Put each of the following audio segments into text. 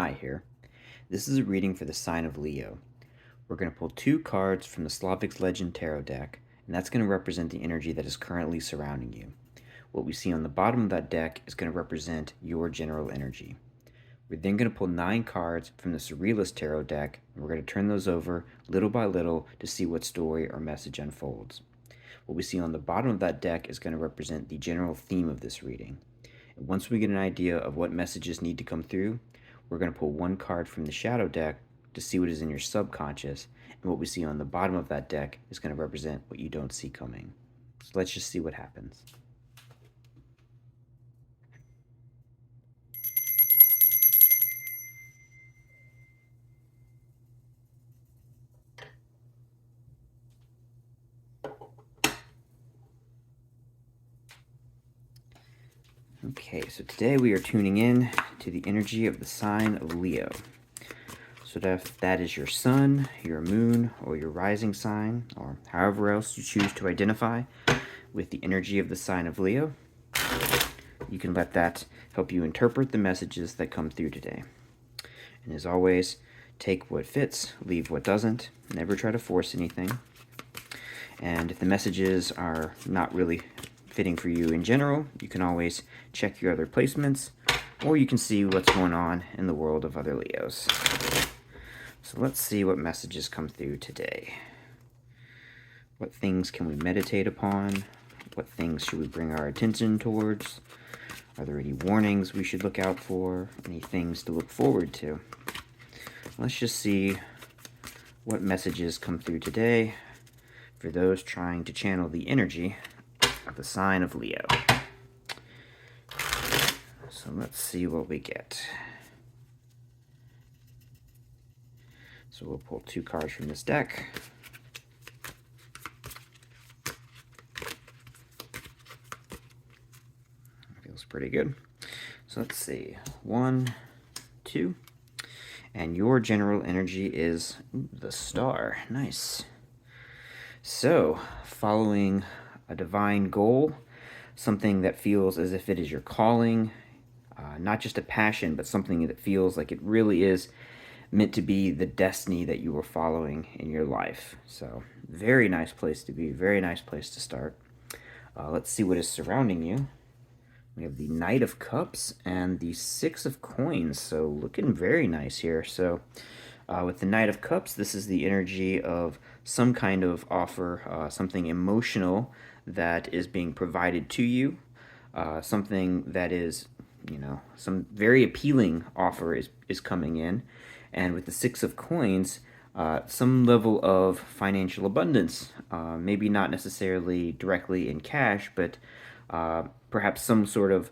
Hi here. This is a reading for the sign of Leo. We're going to pull two cards from the Slavic Legend Tarot deck, and that's going to represent the energy that is currently surrounding you. What we see on the bottom of that deck is going to represent your general energy. We're then going to pull 9 cards from the Surrealist Tarot deck, and we're going to turn those over little by little to see what story or message unfolds. What we see on the bottom of that deck is going to represent the general theme of this reading. And once we get an idea of what messages need to come through, we're going to pull 1 card from the shadow deck to see what is in your subconscious, and what we see on the bottom of that deck is going to represent what you don't see coming. So let's just see what happens. Okay, so today we are tuning in to the energy of the sign of Leo. So if that is your sun, your moon, or your rising sign, or however else you choose to identify with the energy of the sign of Leo, you can let that help you interpret the messages that come through today. And as always, take what fits, leave what doesn't. Never try to force anything. And if the messages are not really fitting for you in general, you can always check your other placements, or you can see what's going on in the world of other Leos. So let's see what messages come through today. What things can we meditate upon? What things should we bring our attention towards? Are there any warnings we should look out for? Any things to look forward to? Let's just see what messages come through today for those trying to channel the energy of the sign of Leo. So let's see what we get. So we'll pull 2 cards from this deck. Feels pretty good. So let's see. 1, 2. And your general energy is the Star. Nice. So, following a divine goal, something that feels as if it is your calling, not just a passion, but something that feels like it really is meant to be the destiny that you are following in your life. So, very nice place to be, very nice place to start. Let's see what is surrounding you. We have the Knight of Cups and the 6 of Coins, so looking very nice here. So with the Knight of Cups, this is the energy of some kind of offer, something emotional that is being provided to you, something that is, some very appealing offer is coming in. And with the 6 of Coins, some level of financial abundance, maybe not necessarily directly in cash, but perhaps some sort of,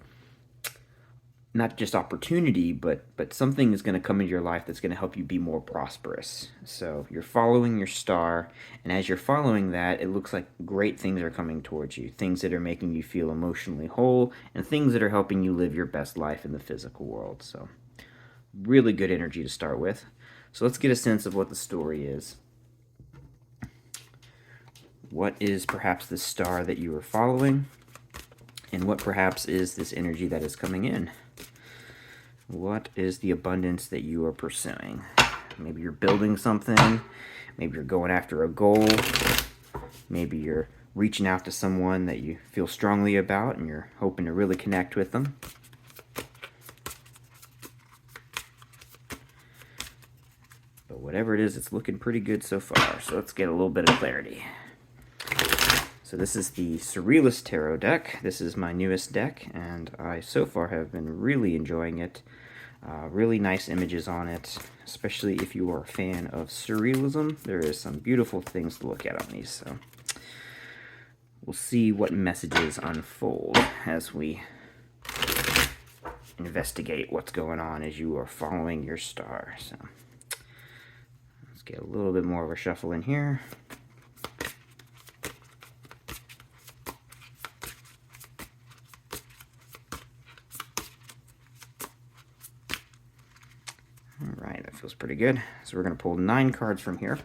not just opportunity, but something is going to come into your life that's going to help you be more prosperous. So you're following your star, and as you're following that, it looks like great things are coming towards you, things that are making you feel emotionally whole, and things that are helping you live your best life in the physical world. So really good energy to start with. So let's get a sense of what the story is. What is perhaps the star that you are following? And what perhaps is this energy that is coming in? What is the abundance that you are pursuing? Maybe you're building something. Maybe you're going after a goal. Maybe you're reaching out to someone that you feel strongly about and you're hoping to really connect with them. But whatever it is, it's looking pretty good so far. So let's get a little bit of clarity. So this is the Surrealist Tarot deck. This is my newest deck, and I so far have been really enjoying it. Really nice images on it, especially if you are a fan of surrealism. There is some beautiful things to look at on these. So we'll see what messages unfold as we investigate what's going on as you are following your star. So let's get a little bit more of a shuffle in here. Alright, that feels pretty good. So we're going to pull 9 cards from here.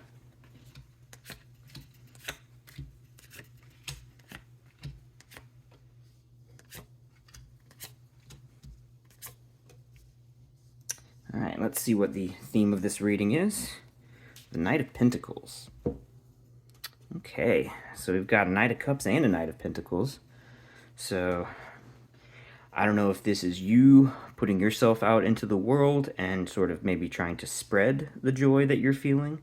right, let's see what the theme of this reading is. The Knight of Pentacles. Okay, so we've got a Knight of Cups and a Knight of Pentacles. So I don't know if this is you putting yourself out into the world and sort of maybe trying to spread the joy that you're feeling,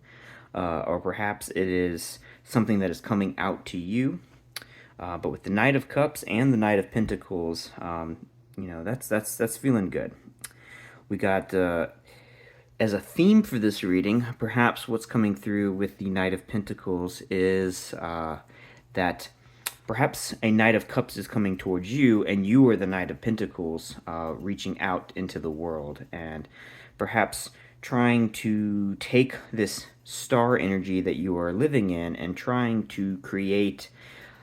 or perhaps it is something that is coming out to you. But with the Knight of Cups and the Knight of Pentacles, that's feeling good. We got as a theme for this reading, perhaps what's coming through with the Knight of Pentacles is that perhaps a Knight of Cups is coming towards you, and you are the Knight of Pentacles, reaching out into the world, and perhaps trying to take this star energy that you are living in and trying to create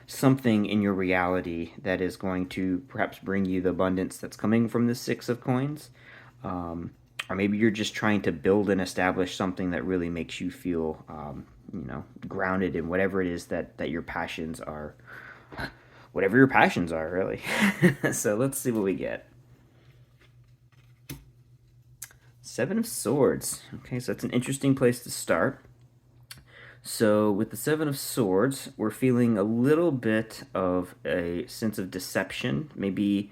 something in your reality that is going to perhaps bring you the abundance that's coming from the Six of Coins. Or maybe you're just trying to build and establish something that really makes you feel, grounded in whatever it is that your passions are. Whatever your passions are, really. So let's see what we get. Seven of Swords. Okay, so that's an interesting place to start. So with the Seven of Swords, we're feeling a little bit of a sense of deception. Maybe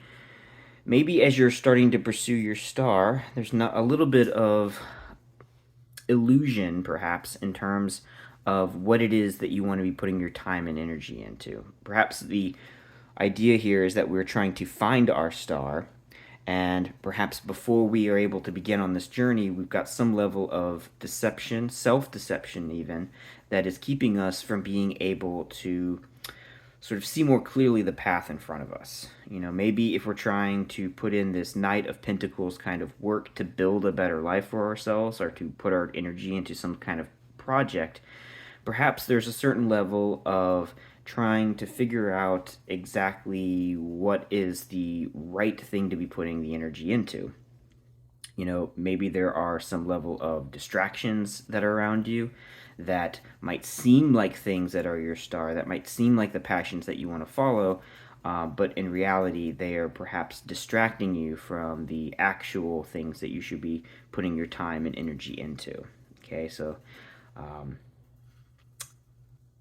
as you're starting to pursue your star, there's not a little bit of illusion, perhaps, in terms of what it is that you want to be putting your time and energy into. Perhaps the idea here is that we're trying to find our star, and perhaps before we are able to begin on this journey, we've got some level of deception, self-deception even, that is keeping us from being able to sort of see more clearly the path in front of us. Maybe if we're trying to put in this Knight of Pentacles kind of work to build a better life for ourselves, or to put our energy into some kind of project, perhaps there's a certain level of trying to figure out exactly what is the right thing to be putting the energy into. Maybe there are some level of distractions that are around you that might seem like things that are your star, that might seem like the passions that you want to follow, but in reality, they are perhaps distracting you from the actual things that you should be putting your time and energy into. Okay, so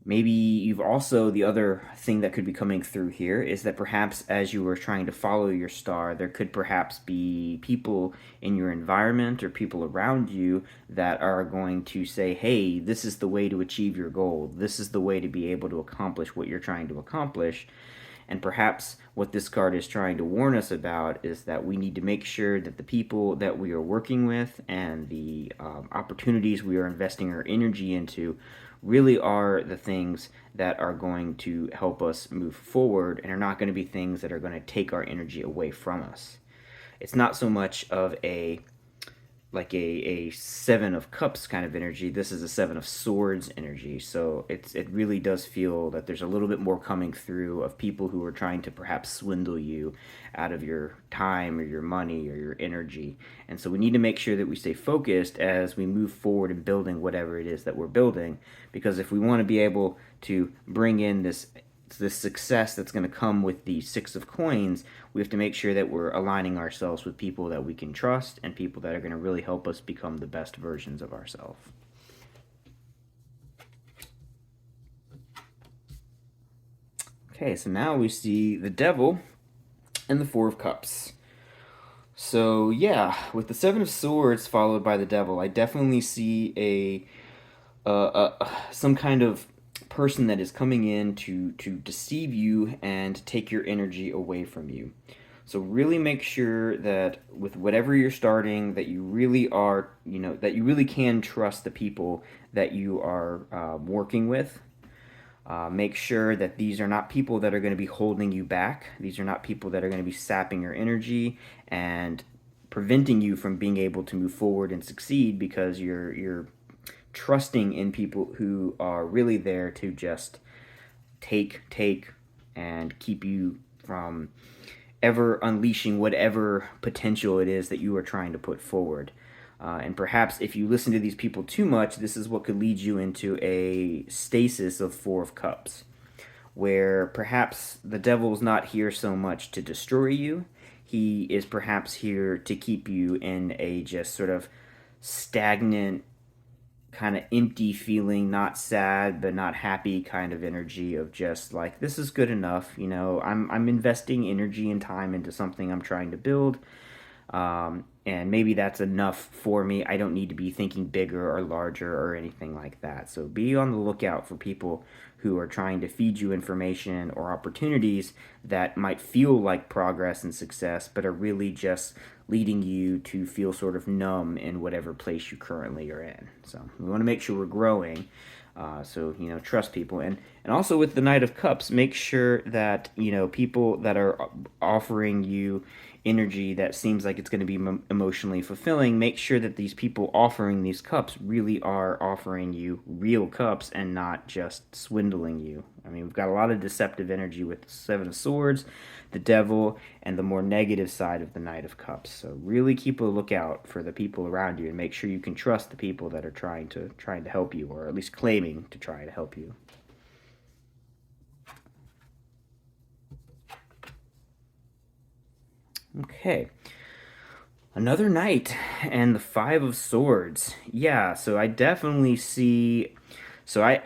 maybe you've also, the other thing that could be coming through here is that perhaps as you were trying to follow your star, there could perhaps be people in your environment or people around you that are going to say, hey, this is the way to achieve your goal. This is the way to be able to accomplish what you're trying to accomplish. And perhaps what this card is trying to warn us about is that we need to make sure that the people that we are working with and the opportunities we are investing our energy into really are the things that are going to help us move forward, and are not going to be things that are going to take our energy away from us. It's not so much of a Seven of Cups kind of energy. This is a Seven of Swords energy. So it really does feel that there's a little bit more coming through of people who are trying to perhaps swindle you out of your time or your money or your energy. And so we need to make sure that we stay focused as we move forward in building whatever it is that we're building, because if we want to be able to bring in this success that's going to come with the Six of Coins, we have to make sure that we're aligning ourselves with people that we can trust and people that are going to really help us become the best versions of ourselves. Okay, so now we see the Devil and the Four of Cups. So yeah, with the Seven of Swords followed by the Devil, I definitely see some kind of person that is coming in to deceive you and take your energy away from you. So really make sure that with whatever you're starting, that you really are, that you really can trust the people that you are working with. Make sure that these are not people that are going to be holding you back. These are not people that are going to be sapping your energy and preventing you from being able to move forward and succeed, because you're trusting in people who are really there to just take, and keep you from ever unleashing whatever potential it is that you are trying to put forward. And perhaps if you listen to these people too much, this is what could lead you into a stasis of Four of Cups, where perhaps the devil's not here so much to destroy you. he is perhaps here to keep you in a just sort of stagnant, kind of empty feeling, not sad but not happy kind of energy of just like, this is good enough, I'm investing energy and time into something I'm trying to build, and maybe that's enough for me. I don't need to be thinking bigger or larger or anything like that. So be on the lookout for people who are trying to feed you information or opportunities that might feel like progress and success, but are really just leading you to feel sort of numb in whatever place you currently are in. So we want to make sure we're growing. So trust people, and also with the Knight of Cups, make sure that people that are offering you energy that seems like it's going to be emotionally fulfilling, make sure that these people offering these cups really are offering you real cups and not just swindling you. I mean, we've got a lot of deceptive energy with the Seven of Swords, the Devil, and the more negative side of the Knight of Cups. So really keep a lookout for the people around you and make sure you can trust the people that are trying to help you, or at least claiming to try to help you. Okay. Another knight and the Five of Swords. Yeah, so I definitely see. So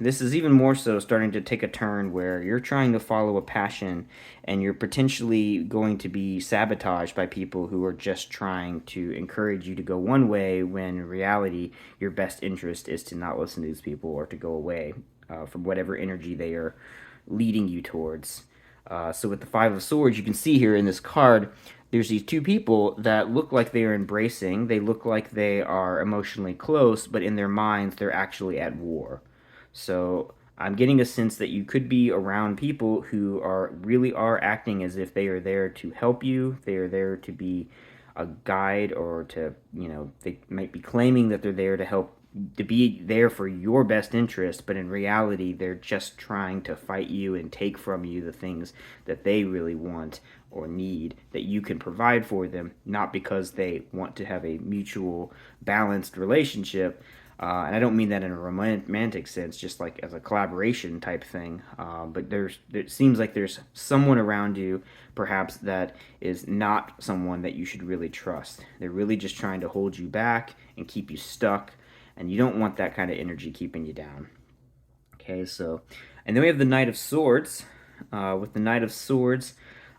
this is even more so starting to take a turn where you're trying to follow a passion and you're potentially going to be sabotaged by people who are just trying to encourage you to go one way, when in reality your best interest is to not listen to these people or to go away from whatever energy they are leading you towards. So with the Five of Swords, you can see here in this card, there's these two people that look like they are embracing. They look like they are emotionally close, but in their minds, they're actually at war. So I'm getting a sense that you could be around people who really are acting as if they are there to help you. They are there to be a guide, or to, they might be claiming that they're there to help, to be there for your best interest, but in reality they're just trying to fight you and take from you the things that they really want or need that you can provide for them, not because they want to have a mutual balanced relationship. And I don't mean that in a romantic sense, just like as a collaboration type thing. But it seems like there's someone around you, perhaps, that is not someone that you should really trust. They're really just trying to hold you back and keep you stuck, and you don't want that kind of energy keeping you down. Okay, so, and then we have the Knight of Swords. With the Knight of Swords,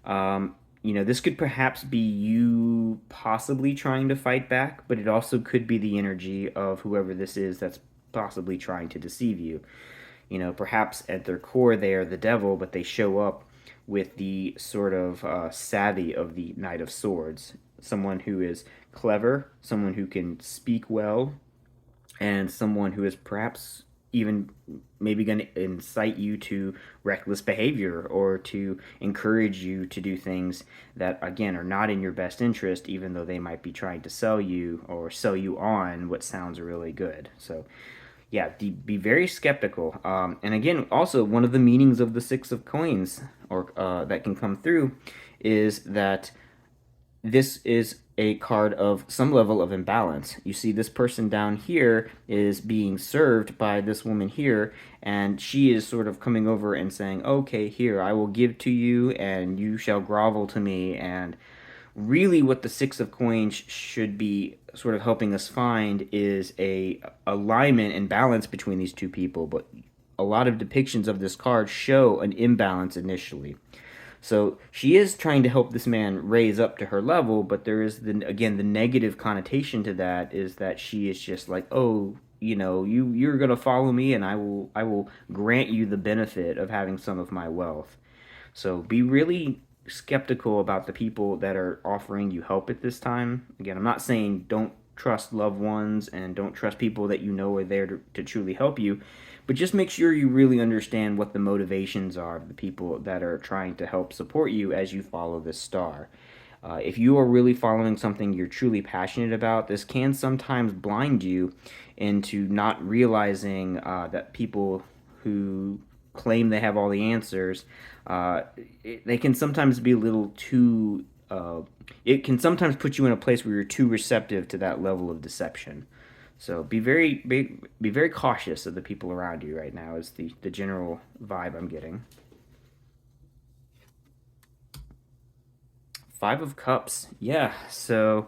this could perhaps be you possibly trying to fight back, but it also could be the energy of whoever this is that's possibly trying to deceive you. Perhaps at their core they are the devil, but they show up with the sort of savvy of the Knight of Swords. Someone who is clever, someone who can speak well, and someone who is perhaps even maybe going to incite you to reckless behavior, or to encourage you to do things that, again, are not in your best interest, even though they might be trying to sell you or sell you on what sounds really good. So yeah, be very skeptical. And again, also one of the meanings of the Six of Coins, or that can come through, is that this is a card of some level of imbalance. You see, this person down here is being served by this woman here, and she is sort of coming over and saying, okay, here, I will give to you, and you shall grovel to me. And really what the Six of Coins should be sort of helping us find is a alignment and balance between these two people. But a lot of depictions of this card show an imbalance initially. So she is trying to help this man raise up to her level, but there is again the negative connotation to that, is that she is just like, oh, you're gonna follow me, and I will grant you the benefit of having some of my wealth. So be really skeptical about the people that are offering you help at this time. Again, I'm not saying don't trust loved ones and don't trust people that are there to truly help you, but just make sure you really understand what the motivations are of the people that are trying to help support you as you follow this star. If you are really following something you're truly passionate about, this can sometimes blind you into not realizing that people who claim they have all the answers, they can sometimes be a little too. It can sometimes put you in a place where you're too receptive to that level of deception. So be very cautious of the people around you right now, is the general vibe I'm getting. Five of Cups. Yeah. So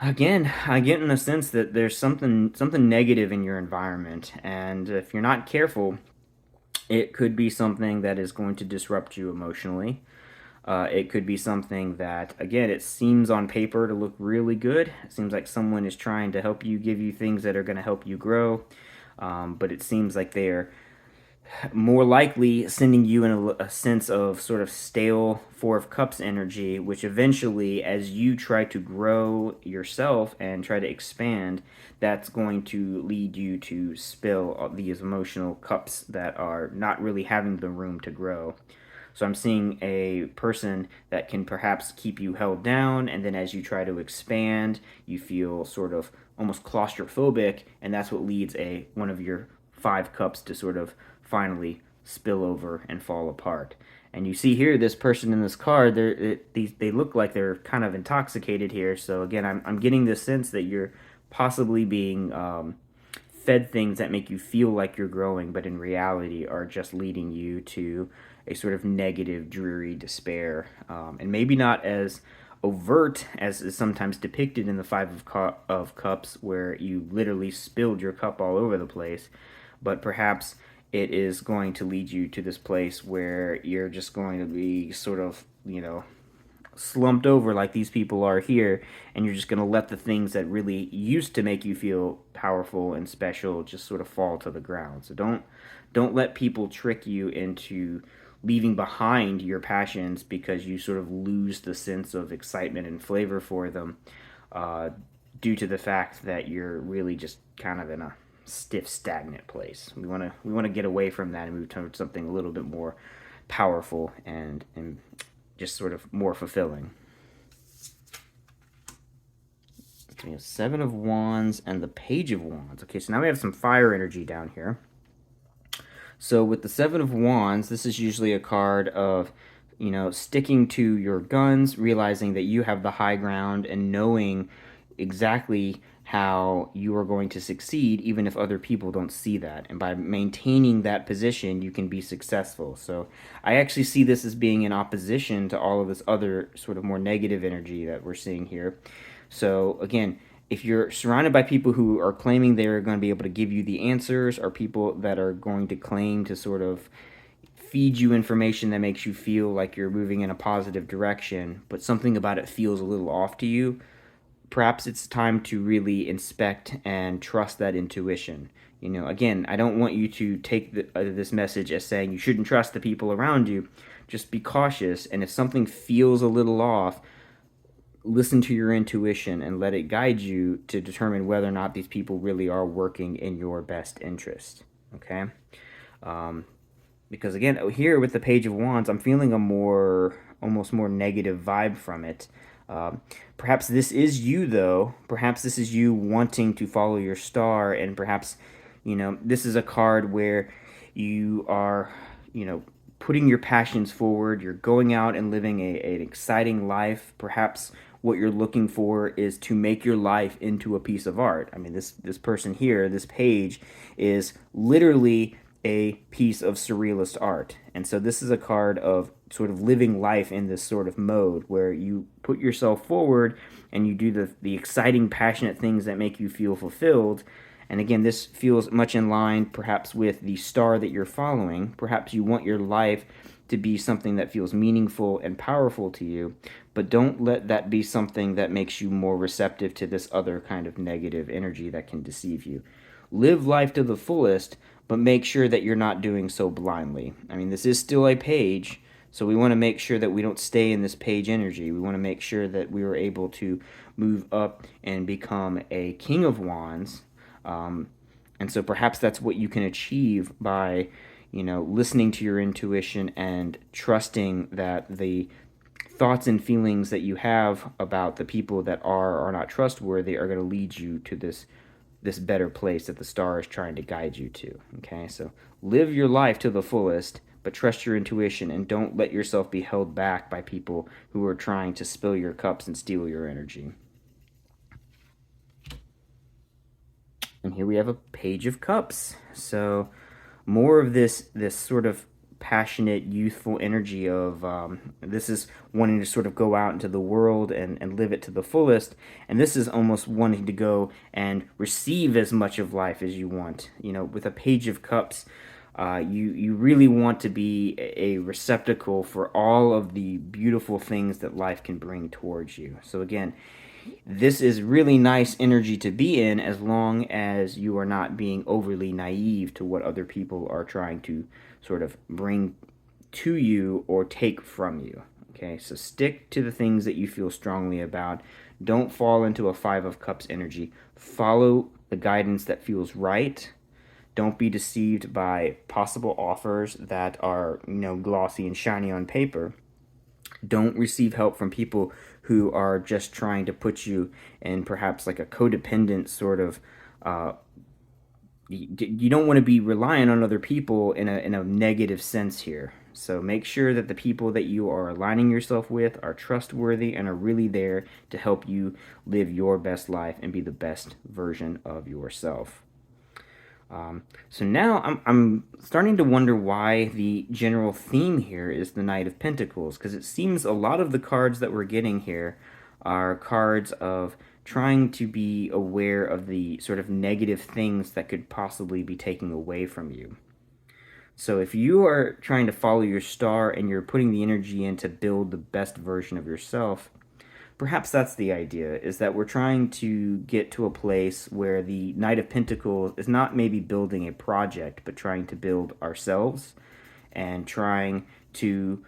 again, I get in the sense that there's something negative in your environment, and if you're not careful, it could be something that is going to disrupt you emotionally. It could be something that, again, it seems on paper to look really good. It seems like someone is trying to help you, give you things that are going to help you grow. But it seems like they're more likely sending you in a sense of sort of stale Four of Cups energy, which eventually, as you try to grow yourself and try to expand, that's going to lead you to spill these emotional cups that are not really having the room to grow. So I'm seeing a person that can perhaps keep you held down, and then as you try to expand, you feel sort of almost claustrophobic, and that's what leads a one of your five cups to sort of finally spill over and fall apart. And you see here, this person in this card, they look like they're kind of intoxicated here. So again, I'm getting this sense that you're possibly being fed things that make you feel like you're growing, but in reality are just leading you to a sort of negative, dreary despair. And maybe not as overt as is sometimes depicted in the of Cups, where you literally spilled your cup all over the place, but perhaps it is going to lead you to this place where you're just going to be sort of, slumped over like these people are here, and you're just going to let the things that really used to make you feel powerful and special just sort of fall to the ground. So don't let people trick you into leaving behind your passions because you sort of lose the sense of excitement and flavor for them, uh, due to the fact that you're really just kind of in a stiff, stagnant place. We want to get away from that and move towards something a little bit more powerful and just sort of more fulfilling. We have Seven of Wands and the Page of Wands. Okay, so now we have some fire energy down here. So with the Seven of Wands, this is usually a card of, sticking to your guns, realizing that you have the high ground, and knowing exactly how you are going to succeed, even if other people don't see that. And by maintaining that position, you can be successful. So I actually see this as being in opposition to all of this other sort of more negative energy that we're seeing here. So again, if you're surrounded by people who are claiming they're going to be able to give you the answers, or people that are going to claim to sort of feed you information that makes you feel like you're moving in a positive direction, but something about it feels a little off to you, perhaps it's time to really inspect and trust that intuition. Again, I don't want you to take this message as saying you shouldn't trust the people around you. Just be cautious, and if something feels a little off, listen to your intuition and let it guide you to determine whether or not these people really are working in your best interest. Okay? Um, because again, here with the Page of Wands, I'm feeling almost more negative vibe from it. Perhaps this is you, though. Perhaps this is you wanting to follow your star, and perhaps, this is a card where you are, putting your passions forward. You're going out and living an exciting life. Perhaps what you're looking for is to make your life into a piece of art. I mean, this person here, this page, is literally a piece of surrealist art. And so this is a card of sort of living life in this sort of mode where you put yourself forward and you do the exciting, passionate things that make you feel fulfilled. And again, this feels much in line perhaps with the star that you're following. Perhaps you want your life to be something that feels meaningful and powerful to you, but don't let that be something that makes you more receptive to this other kind of negative energy that can deceive you. Live life to the fullest, but make sure that you're not doing so blindly. I mean, this is still a page, so we want to make sure that we don't stay in this page energy. We want to make sure that we are able to move up and become a King of Wands. And so perhaps that's what you can achieve by, listening to your intuition and trusting that the thoughts and feelings that you have about the people that are or are not trustworthy are going to lead you to this better place that the star is trying to guide you to. Okay, so live your life to the fullest, but trust your intuition, and don't let yourself be held back by people who are trying to spill your cups and steal your energy. And here we have a Page of Cups. So more of this sort of passionate, youthful energy of this is wanting to sort of go out into the world and live it to the fullest. And this is almost wanting to go and receive as much of life as you want. You know, with a Page of Cups, you really want to be a receptacle for all of the beautiful things that life can bring towards you. So again, this is really nice energy to be in as long as you are not being overly naive to what other people are trying to sort of bring to you or take from you. Okay, so stick to the things that you feel strongly about. Don't fall into a Five of Cups energy. Follow the guidance that feels right. Don't be deceived by possible offers that are, glossy and shiny on paper. Don't receive help from people who are just trying to put you in perhaps like a codependent sort of. You don't want to be reliant on other people in a negative sense here. So make sure that the people that you are aligning yourself with are trustworthy and are really there to help you live your best life and be the best version of yourself. So now I'm starting to wonder why the general theme here is the Knight of Pentacles, because it seems a lot of the cards that we're getting here are cards of trying to be aware of the sort of negative things that could possibly be taken away from you. So if you are trying to follow your star and you're putting the energy in to build the best version of yourself, perhaps that's the idea, is that we're trying to get to a place where the Knight of Pentacles is not maybe building a project, but trying to build ourselves and trying to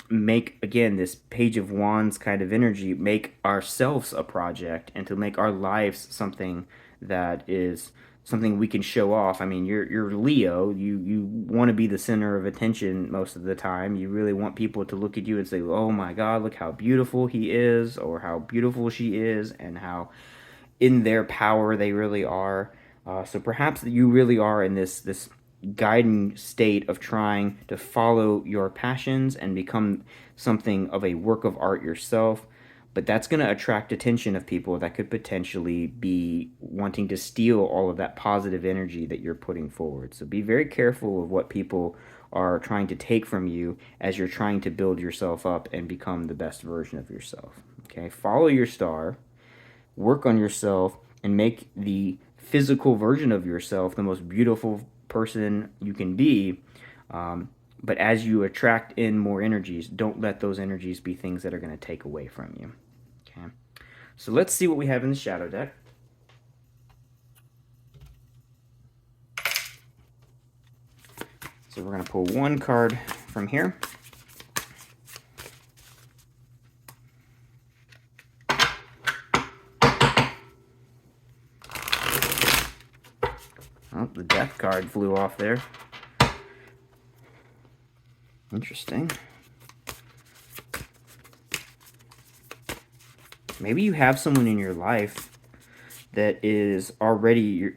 make, again, this Page of Wands kind of energy, make ourselves a project and to make our lives something that is something we can show off. I mean, you're Leo. You want to be the center of attention most of the time. You really want people to look at you and say, "Oh my God, look how beautiful he is," or "how beautiful she is," and how in their power they really are. So perhaps you really are in this guiding state of trying to follow your passions and become something of a work of art yourself. But that's going to attract attention of people that could potentially be wanting to steal all of that positive energy that you're putting forward. So be very careful of what people are trying to take from you as you're trying to build yourself up and become the best version of yourself. Okay, follow your star, work on yourself, and make the physical version of yourself the most beautiful person you can be. But as you attract in more energies, don't let those energies be things that are going to take away from you. Okay. So let's see what we have in the shadow deck. So we're going to pull one card from here. Oh, the Death card flew off there. Interesting. Maybe you have someone in your life that is already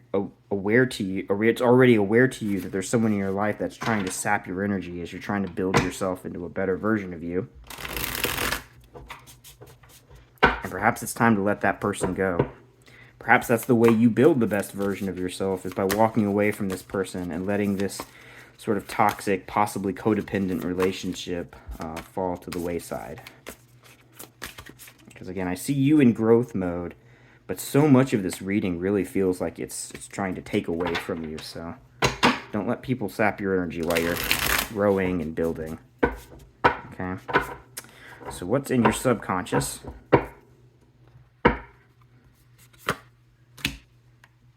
aware to you, or it's already aware to you that there's someone in your life that's trying to sap your energy as you're trying to build yourself into a better version of you. And perhaps it's time to let that person go. Perhaps that's the way you build the best version of yourself, is by walking away from this person and letting this sort of toxic, possibly codependent relationship fall to the wayside. Because again, I see you in growth mode, but so much of this reading really feels like it's trying to take away from you. So don't let people sap your energy while you're growing and building. Okay. So what's in your subconscious?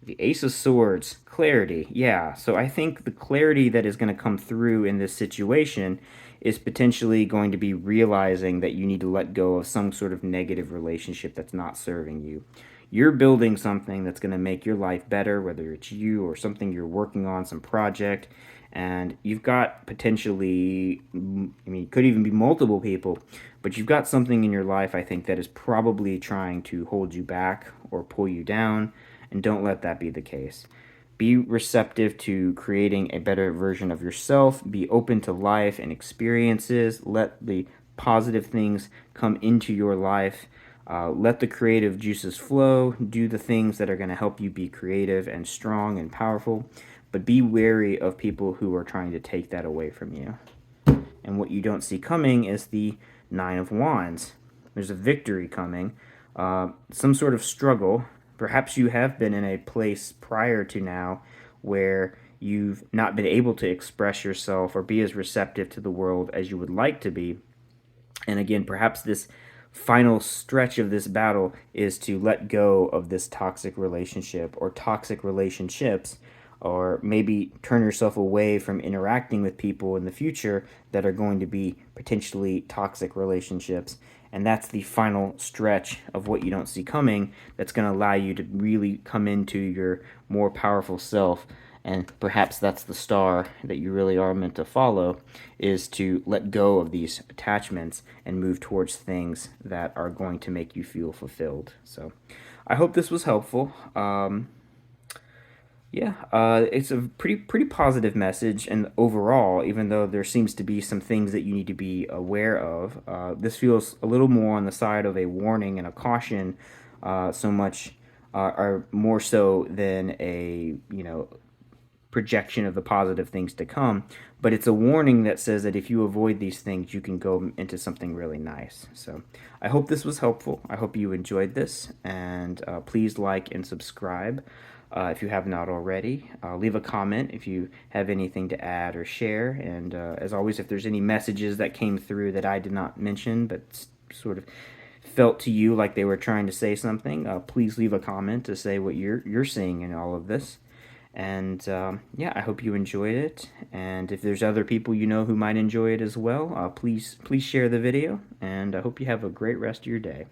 The Ace of Swords, clarity. Yeah, so I think the clarity that is going to come through in this situation is potentially going to be realizing that you need to let go of some sort of negative relationship that's not serving you. You're building something that's going to make your life better, whether it's you or something you're working on, some project, and you've got potentially, I mean, it could even be multiple people, but you've got something in your life, I think, that is probably trying to hold you back or pull you down. And don't let that be the case. Be receptive to creating a better version of yourself. Be open to life and experiences. Let the positive things come into your life. Let the creative juices flow. Do the things that are going to help you be creative and strong and powerful. But be wary of people who are trying to take that away from you. And what you don't see coming is the Nine of Wands. There's a victory coming, some sort of struggle. Perhaps you have been in a place prior to now where you've not been able to express yourself or be as receptive to the world as you would like to be. And again, perhaps this final stretch of this battle is to let go of this toxic relationship or toxic relationships, or maybe turn yourself away from interacting with people in the future that are going to be potentially toxic relationships. And that's the final stretch of what you don't see coming that's going to allow you to really come into your more powerful self. And perhaps that's the star that you really are meant to follow, is to let go of these attachments and move towards things that are going to make you feel fulfilled. So I hope this was helpful. It's a pretty positive message, and overall, even though there seems to be some things that you need to be aware of, this feels a little more on the side of a warning and a caution, so much, or more so than a projection of the positive things to come. But it's a warning that says that if you avoid these things, you can go into something really nice. So I hope this was helpful. I hope you enjoyed this, and please like and subscribe if you have not already. Leave a comment if you have anything to add or share. And as always, if there's any messages that came through that I did not mention but sort of felt to you like they were trying to say something, please leave a comment to say what you're seeing in all of this. And I hope you enjoyed it. And if there's other people you know who might enjoy it as well, please share the video. And I hope you have a great rest of your day.